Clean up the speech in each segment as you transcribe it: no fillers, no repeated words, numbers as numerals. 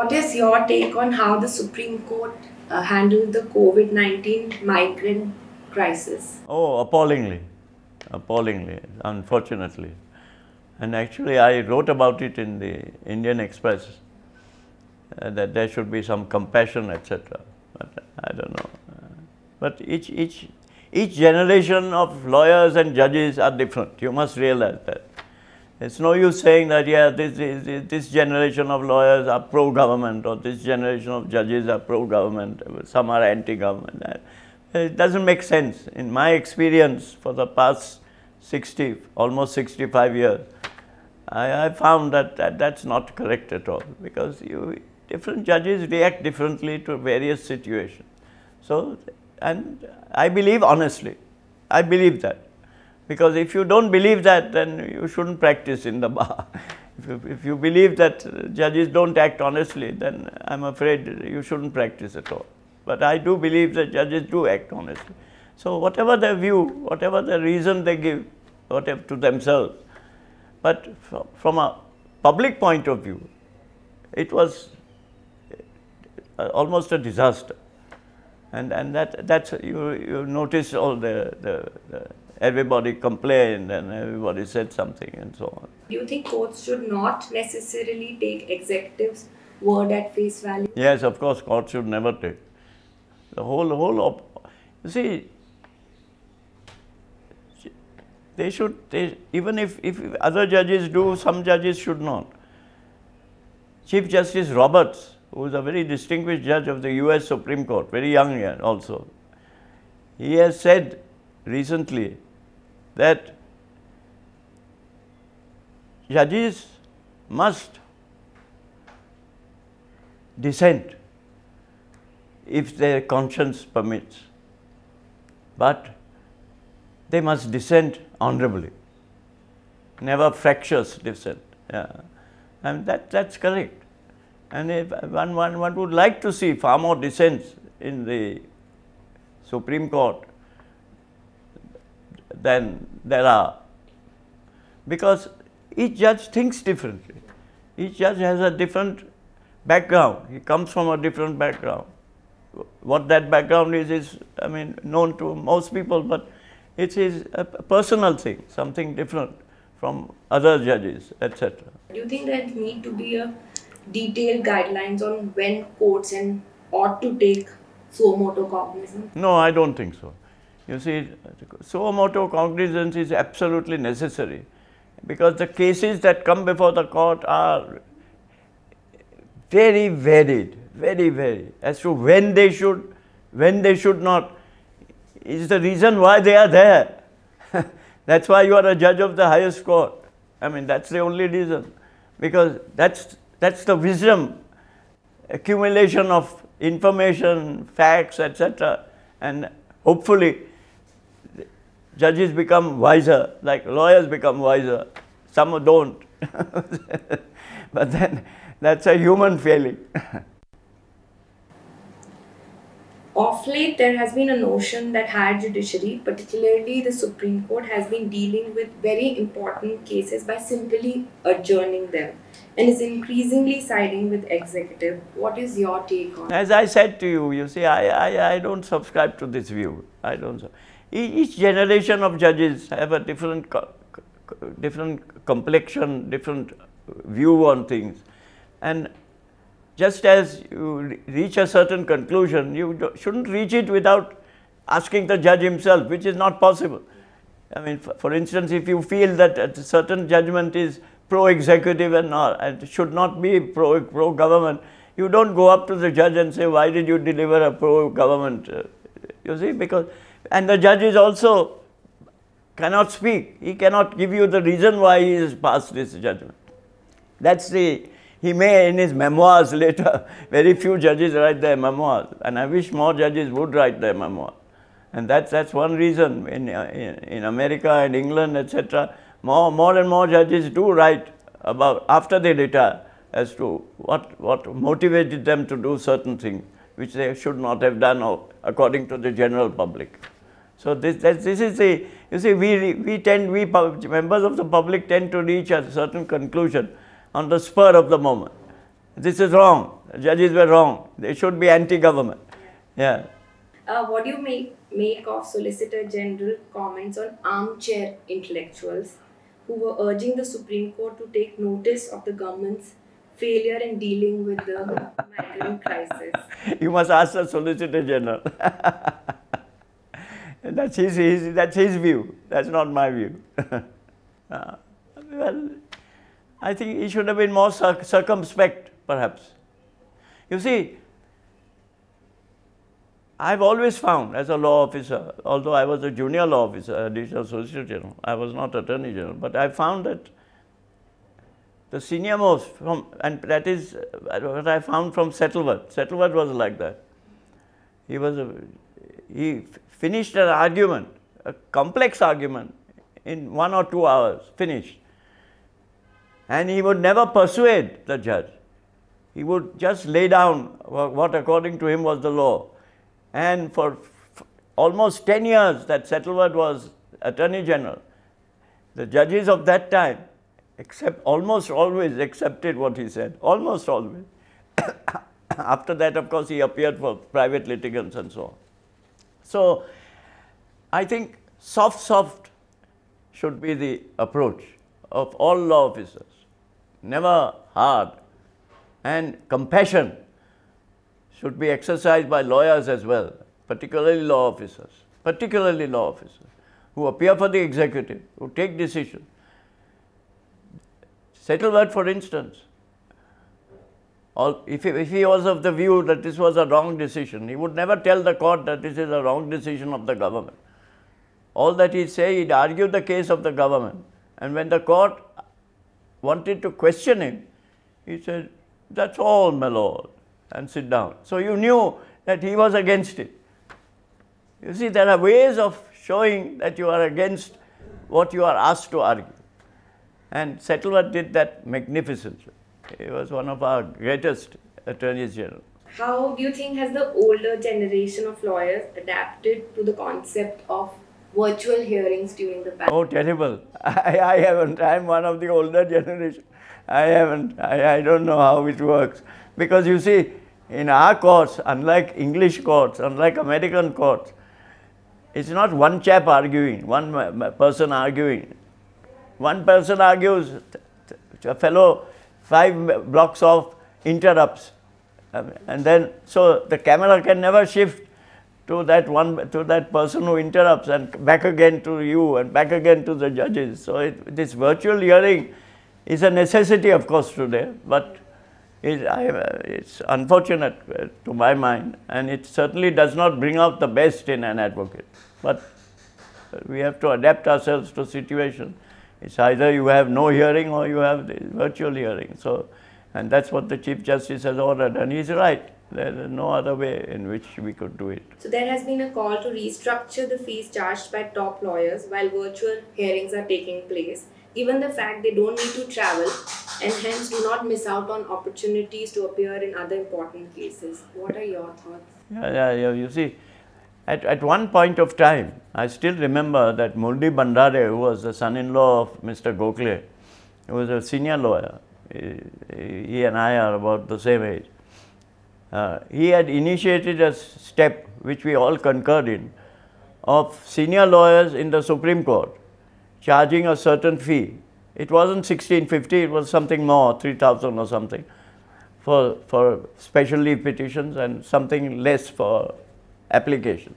What is your take on how the Supreme Court handled the COVID-19 migrant crisis? Oh, appallingly, appallingly, unfortunately. And actually, I wrote about it in the Indian Express, that there should be some compassion, etc. But I don't know. But each generation of lawyers and judges are different. You must realize that. It's no use saying that, yeah, this generation of lawyers are pro-government or this generation of judges are pro-government, some are anti-government. It doesn't make sense. In my experience for the past almost 65 years, I found that that's not correct at all, because different judges react differently to various situations. So, and I believe honestly, I believe that. Because if you don't believe that, then you shouldn't practice in the bar. If you believe that judges don't act honestly, then I'm afraid you shouldn't practice at all. But I do believe that judges do act honestly. So whatever their view, whatever the reason they give, whatever to themselves, but from a public point of view, it was almost a disaster. And that's you notice all the everybody complained and everybody said something and so on. Do you think courts should not necessarily take executives' word at face value? Yes, of course, courts should never take. The whole you see, they should, even if other judges do, some judges should not. Chief Justice Roberts, who is a very distinguished judge of the US Supreme Court, very young yet also, he has said recently that judges must dissent if their conscience permits, but they must dissent honorably, never fractious dissent. Yeah. And that's correct. And if one would like to see far more dissents in the Supreme Court than there are, because each judge thinks differently. Each judge has a different background. He comes from a different background. What that background is I mean, known to most people, but it is a personal thing, something different from other judges, etc. Do you think there need to be a detailed guidelines on when courts ought to take suo motu cognizance? No, I don't think so. You see, suo motu cognizance is absolutely necessary, because the cases that come before the court are very varied, very varied, as to when they should not, is the reason why they are there. That's why you are a judge of the highest court. I mean, that's the only reason, because that's the wisdom, accumulation of information, facts, etc. And hopefully judges become wiser, like lawyers become wiser. Some don't. But then that's a human failing. Of late, there has been a notion that higher judiciary, particularly the Supreme Court, has been dealing with very important cases by simply adjourning them and is increasingly siding with executive. What is your take on it? As I said to you, you see, I don't subscribe to this view. I don't. Each generation of judges have a different complexion, different view on things. And just as you reach a certain conclusion, you shouldn't reach it without asking the judge himself, which is not possible. I mean, for instance, if you feel that a certain judgment is pro-executive and should not be pro-government, you don't go up to the judge and say, why did you deliver a pro-government? You see, because, and the judge is also cannot speak. He cannot give you the reason why he has passed this judgment. That's he may in his memoirs later, very few judges write their memoirs, and I wish more judges would write their memoirs. And that's one reason in America and England, etc. More and more judges do write about, after they retire, as to what motivated them to do certain things which they should not have done according to the general public. So this is the, you see, we members of the public tend to reach a certain conclusion on the spur of the moment. This is wrong. Judges were wrong. They should be anti-government. Yeah. What do you make of Solicitor General comments on armchair intellectuals who were urging the Supreme Court to take notice of the government's failure in dealing with the migrant crisis? You must ask the Solicitor General. That's his view. That's not my view. Well, I think he should have been more circumspect, perhaps. You see, I've always found, as a law officer, although I was a junior law officer, additional solicitor general, I was not attorney general, but I found that the senior most, and that is what I found from Settleworth. Settleworth was like that. He finished an argument, a complex argument, in 1 or 2 hours, finished. And he would never persuade the judge. He would just lay down what according to him was the law. And for almost 10 years that Settleworth was Attorney General, the judges of that time almost always accepted what he said, almost always. After that, of course, he appeared for private litigants and so on. So, I think soft should be the approach of all law officers, never hard, and compassion should be exercised by lawyers as well, particularly law officers, who appear for the executive, who take decisions. Settleworth, for instance, if he was of the view that this was a wrong decision, he would never tell the court that this is a wrong decision of the government. All that he'd say, he'd argue the case of the government. And when the court wanted to question him, he said, "That's all, my lord," and sit down. So you knew that he was against it. You see, there are ways of showing that you are against what you are asked to argue. And Settleworth did that magnificently. He was one of our greatest attorneys general. How do you think has the older generation of lawyers adapted to the concept of virtual hearings during the pandemic? Oh, terrible. I haven't. I'm one of the older generation. I haven't. I don't know how it works. Because you see, in our courts, unlike English courts, unlike American courts, it's not one chap arguing, one person arguing. One person argues, a fellow 5 blocks off interrupts. And then, so the camera can never shift to that person who interrupts and back again to you and back again to the judges. So this virtual hearing is a necessity, of course, today, but it's unfortunate to my mind, and it certainly does not bring out the best in an advocate. But we have to adapt ourselves to situation. It's either you have no hearing or you have the virtual hearing. So, and that's what the Chief Justice has ordered, and he's right. There is no other way in which we could do it. So there has been a call to restructure the fees charged by top lawyers while virtual hearings are taking place, given the fact they don't need to travel and hence do not miss out on opportunities to appear in other important cases. What are your thoughts? Yeah. You see, at one point of time, I still remember that Murli Bandare, who was the son-in-law of Mr. Gokhale, he was a senior lawyer. He and I are about the same age. He had initiated a step which we all concurred in, of senior lawyers in the Supreme Court charging a certain fee. It wasn't 1650, it was something more, 3000 or something, for special leave petitions and something less for application.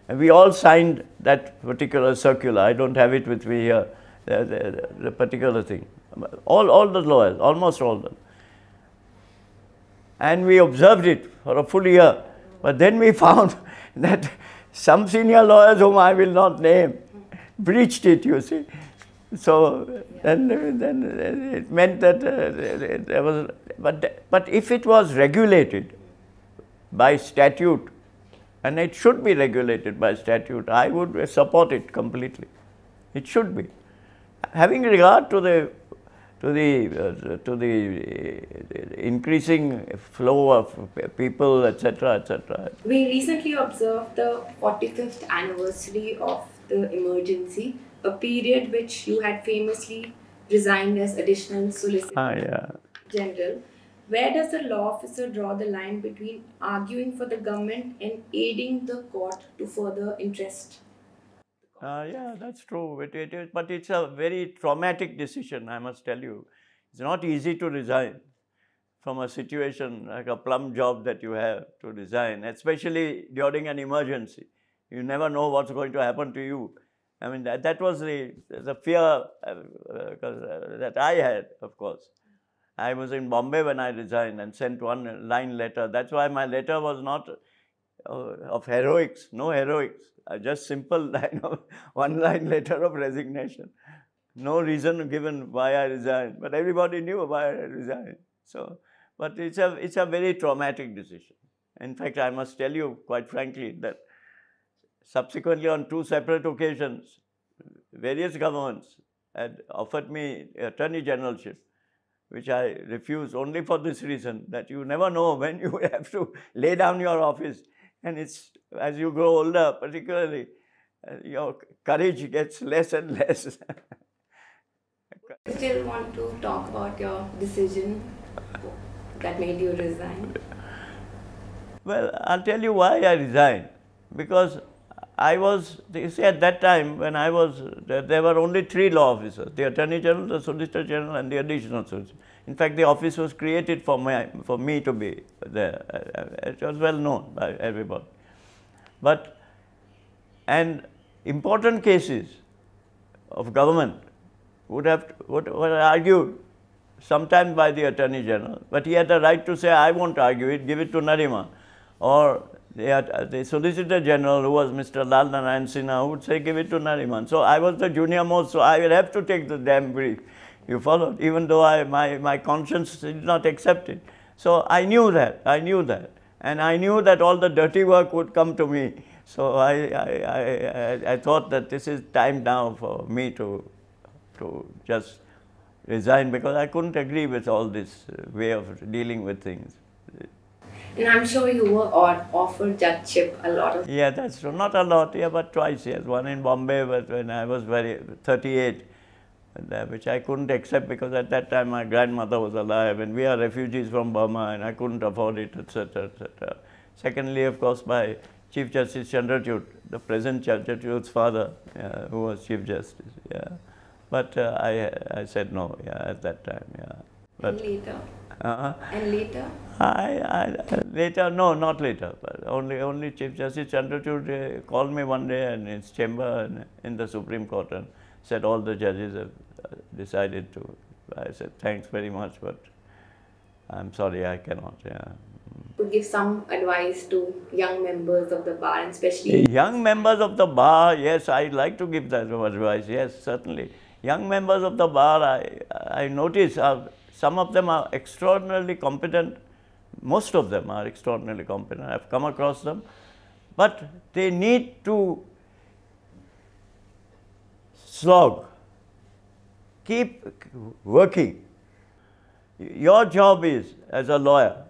And we all signed that particular circular. I don't have it with me here, the particular thing. All the lawyers, almost all of them. And we observed it for a full year. But then we found that some senior lawyers, whom I will not name, breached it, you see. So then it meant that there was, but if it was regulated by statute, and it should be regulated by statute, I would support it completely. It should be. Having regard to the increasing flow of people, etc., etc. We recently observed the 45th anniversary of the emergency, a period which you had famously resigned as additional solicitor general. Where does the law officer draw the line between arguing for the government and aiding the court to further interest? Yeah, that's true. But it's a very traumatic decision, I must tell you. It's not easy to resign from a situation like a plum job that you have to resign, especially during an emergency. You never know what's going to happen to you. I mean, that was the fear that I had, of course. I was in Bombay when I resigned and sent one line letter. That's why my letter was not of heroics, no heroics, just simple one line letter of resignation. No reason given why I resigned, but everybody knew why I resigned. So, but it's a very traumatic decision. In fact, I must tell you quite frankly that subsequently on 2 separate occasions, various governments had offered me attorney generalship, which I refused only for this reason, that you never know when you have to lay down your office. And it's, as you grow older, particularly, your courage gets less and less. I still want to talk about your decision that made you resign. Well, I'll tell you why I resigned. Because I was, you see, at that time when I was, there were only 3 law officers, the Attorney General, the Solicitor General and the Additional Solicitor. In fact, the office was created for me to be there. It was well known by everybody. But, and important cases of government were argued sometimes by the Attorney General, but he had the right to say, I won't argue it, give it to Nariman. Or the Solicitor General, who was Mr. Lal Narayan Sinha, would say, give it to Nariman. So I was the junior most, so I will have to take the damn brief. You followed? Even though my conscience did not accept it. So I knew that. And I knew that all the dirty work would come to me. So I thought that this is time now for me to just resign, because I couldn't agree with all this way of dealing with things. And I'm sure you were offered judgeship a lot of. Yeah, that's true. Not a lot, yeah, but twice, yes. One in Bombay, but when I was 38, which I couldn't accept because at that time my grandmother was alive and we are refugees from Burma and I couldn't afford it, etc., etc. Secondly, of course, by Chief Justice Chandrachud, the present Chandrachud's father, who was Chief Justice, yeah. But I said no, yeah, at that time, yeah. But, and later? And later? Later, no, not later. But only Chief Justice Chandrachud called me one day in his chamber in the Supreme Court and said all the judges have decided to. I said, thanks very much, but I'm sorry, I cannot, yeah. To give some advice to young members of the bar, and especially young members of the bar, yes, I'd like to give that advice, yes, certainly. Young members of the bar, I notice some of them are extraordinarily competent. Most of them are extraordinarily competent. I've come across them. But they need to slog. Keep working. Your job is, as a lawyer,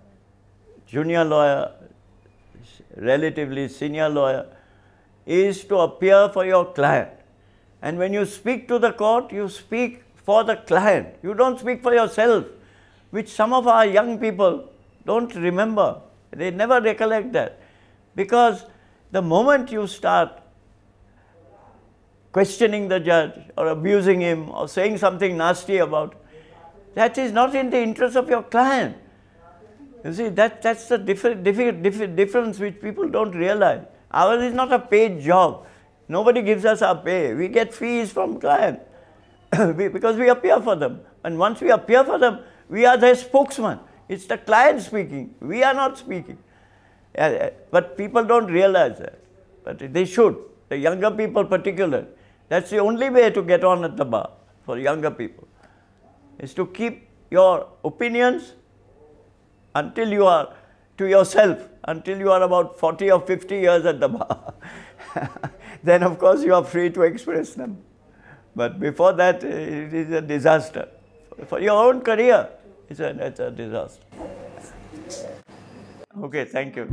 junior lawyer, relatively senior lawyer, is to appear for your client. And when you speak to the court, you speak for the client. You don't speak for yourself, which some of our young people don't remember. They never recollect that. Because the moment you start questioning the judge or abusing him or saying something nasty about, that is not in the interest of your client. You see, that's the difference which people don't realize. Ours is not a paid job. Nobody gives us our pay. We get fees from clients because we appear for them. And once we appear for them, we are their spokesman. It's the client speaking. We are not speaking. But people don't realize that. But they should. The younger people particularly. That's the only way to get on at the bar for younger people, is to keep your opinions until you are to yourself, until you are about 40 or 50 years at the bar. Then of course you are free to express them. But before that, it is a disaster. For your own career, it's a disaster. Okay, thank you.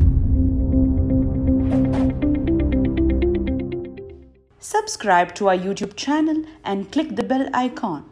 Subscribe to our YouTube channel and click the bell icon.